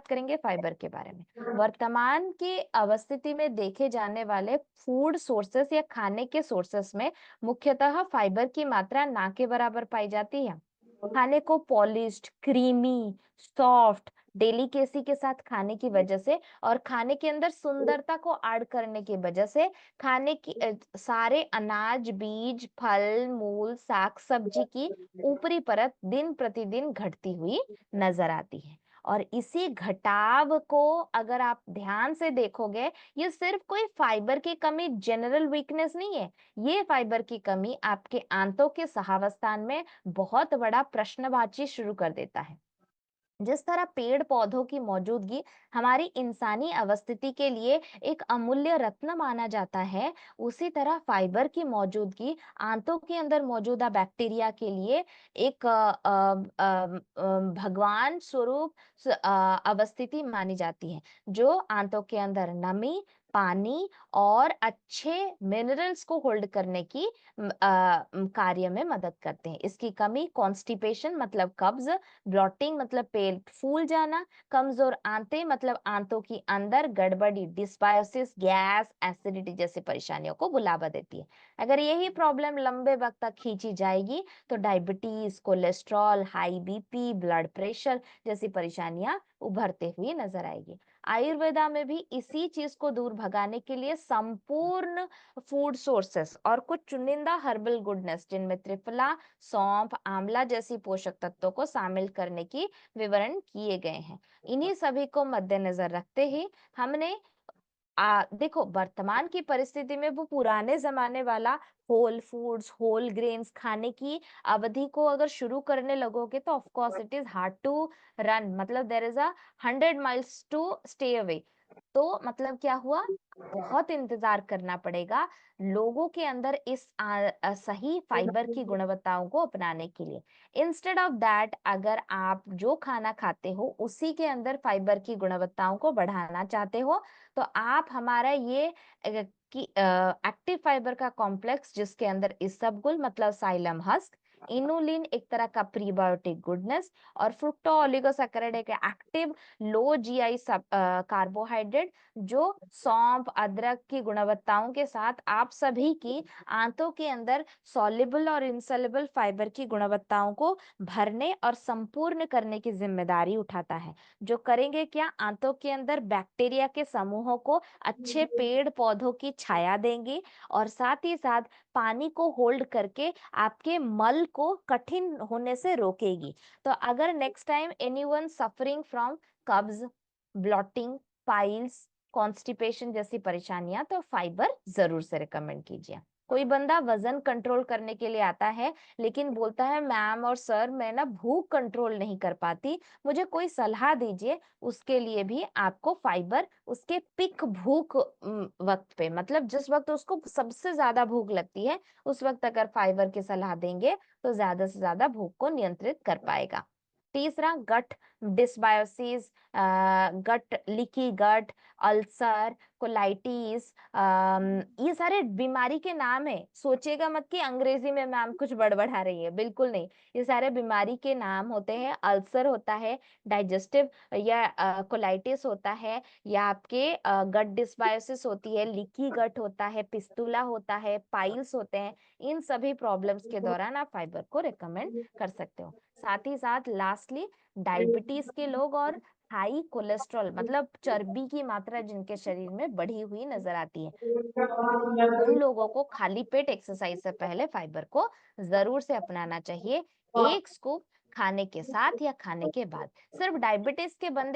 करेंगे फाइबर के बारे में। वर्तमान की अवस्थिति में देखे जाने वाले फूड सोर्सेस या खाने के सोर्सेस में मुख्यतः फाइबर की मात्रा ना के बराबर पाई जाती है। खाने को पॉलिश्ड, क्रीमी, सॉफ्ट, डेलिकेसी के साथ खाने की वजह से और खाने के अंदर सुंदरता को ऐड करने की वजह से खाने की सारे अनाज, बीज, फल, मूल, साग, सब्जी की ऊपरी परत दिन प्रतिदिन घटती हुई नजर आती है। और इसी घटाव को अगर आप ध्यान से देखोगे, ये सिर्फ कोई फाइबर की कमी, जनरल वीकनेस नहीं है। ये फाइबर की कमी आपके आंतों के सहावस्थान में बहुत बड़ा प्रश्नवाची शुरू कर देता है। जिस तरह पेड़ पौधों की मौजूदगी हमारी इंसानी अवस्थिति के लिए एक अमूल्य रत्न माना जाता है, उसी तरह फाइबर की मौजूदगी आंतों के अंदर मौजूदा बैक्टीरिया के लिए एक भगवान स्वरूप अवस्थिति मानी जाती है, जो आंतों के अंदर नमी, पानी और अच्छे मिनरल्स को होल्ड करने की कार्य में मदद करते हैं। इसकी कमी कॉन्स्टिपेशन मतलब कब्ज, ब्लॉटिंग मतलब पेट फूल जाना, कमजोर आंतें मतलब आंतों की अंदर गड़बड़ी, डिस्बायोसिस, गैस, एसिडिटी जैसी परेशानियों को बुलावा देती है। अगर यही प्रॉब्लम लंबे वक्त तक खींची जाएगी तो diabetes, cholesterol, high BP, blood pressure जैसी परेशानियां उभरते हुए नजर आएगी। आयुर्वेदा में भी इसी चीज को दूर भगाने के लिए संपूर्ण फूड सोर्सेस और कुछ चुनिंदा हर्बल गुडनेस, जिनमें त्रिफला, सौंफ, आंवला जैसी पोषक तत्वों को शामिल करने की विवरण किए गए हैं। इन्हीं सभी को मद्देनजर रखते ही हमने देखो, वर्तमान की परिस्थिति में वो पुराने जमाने वाला होल फूड्स, होल ग्रेन्स खाने की अवधि को अगर शुरू करने लगोगे तो of course it is hard to run, मतलब there is a 100 miles to stay away. तो मतलब क्या हुआ, बहुत इंतजार करना पड़ेगा लोगों के अंदर इस सही फाइबर की गुणवत्ताओं को अपनाने के लिए। इंस्टेड ऑफ दैट, अगर आप जो खाना खाते हो उसी के अंदर फाइबर की गुणवत्ताओं को बढ़ाना चाहते हो, तो आप हमारा ये एक्टिव फाइबर का कॉम्प्लेक्स, जिसके अंदर इसबगुल मतलब साइलम हस्क, इनुलिन एक तरह का प्रीबायोटिक गुडनेस और फ्रुक्टो ओलिगोसैकेराइड एक एक्टिव लो जीआई सब कार्बोहाइड्रेट, जो सौंफ, अदरक की गुणवत्ताओं के साथ आप सभी की आंतों के अंदर सॉल्युबल और इनसॉल्युबल फाइबर की गुणवत्ताओं को भरने और संपूर्ण करने की जिम्मेदारी उठाता है। जो करेंगे क्या, आंतों के अंदर बैक्टीरिया के समूहों को अच्छे पेड़ पौधों की छाया देंगे और साथ ही साथ पानी को होल्ड करके आपके मल को कठिन होने से रोकेगी। तो अगर next time anyone suffering from कब्ज, ब्लॉटिंग, पाइल्स, कॉन्स्टिपेशन जैसी परेशानियां, तो फाइबर जरूर से रिकमेंड कीजिए। कोई बंदा वजन कंट्रोल करने के लिए आता है लेकिन बोलता है मैम और सर मैं ना भूख कंट्रोल नहीं कर पाती, मुझे कोई सलाह दीजिए। उसके लिए भी आपको फाइबर उसके पिक भूख वक्त पे, मतलब जिस वक्त उसको सबसे ज्यादा भूख लगती है उस वक्त अगर फाइबर की सलाह देंगे तो ज्यादा से ज्यादा भूख को नियंत्रित कर पाएगा। तीसरा, गट डिसबायोसिस, गट लीकी गट, अल्सर, कोलाइटिस, ये सारे बीमारी के नाम है। सोचेगा मत कि अंग्रेजी में मैम कुछ बड़बड़ा रही है, बिल्कुल नहीं। ये सारे बीमारी के नाम होते हैं। अल्सर होता है, डाइजेस्टिव या कोलाइटिस होता है, या आपके गट डिसबायोसिस होती है, लीकी गट होता है, पिस्तुला होता है, पाइल्स होते हैं। इन सभी प्रॉब्लम्स के दौरान आप फाइबर को रिकमेंड कर सकते हो। साथ ही साथ लास्टली, डायबिटीज के लोग और हाई कोलेस्ट्रॉल मतलब चर्बी की मात्रा जिनके शरीर में बढ़ी हुई नजर आती है, उन लोगों को खाली पेट एक्सरसाइज से पहले फाइबर को जरूर से अपनाना चाहिए, एक स्कूप खाने के साथ या खाने के बाद। सिर्फ डायबिटीज के बंदे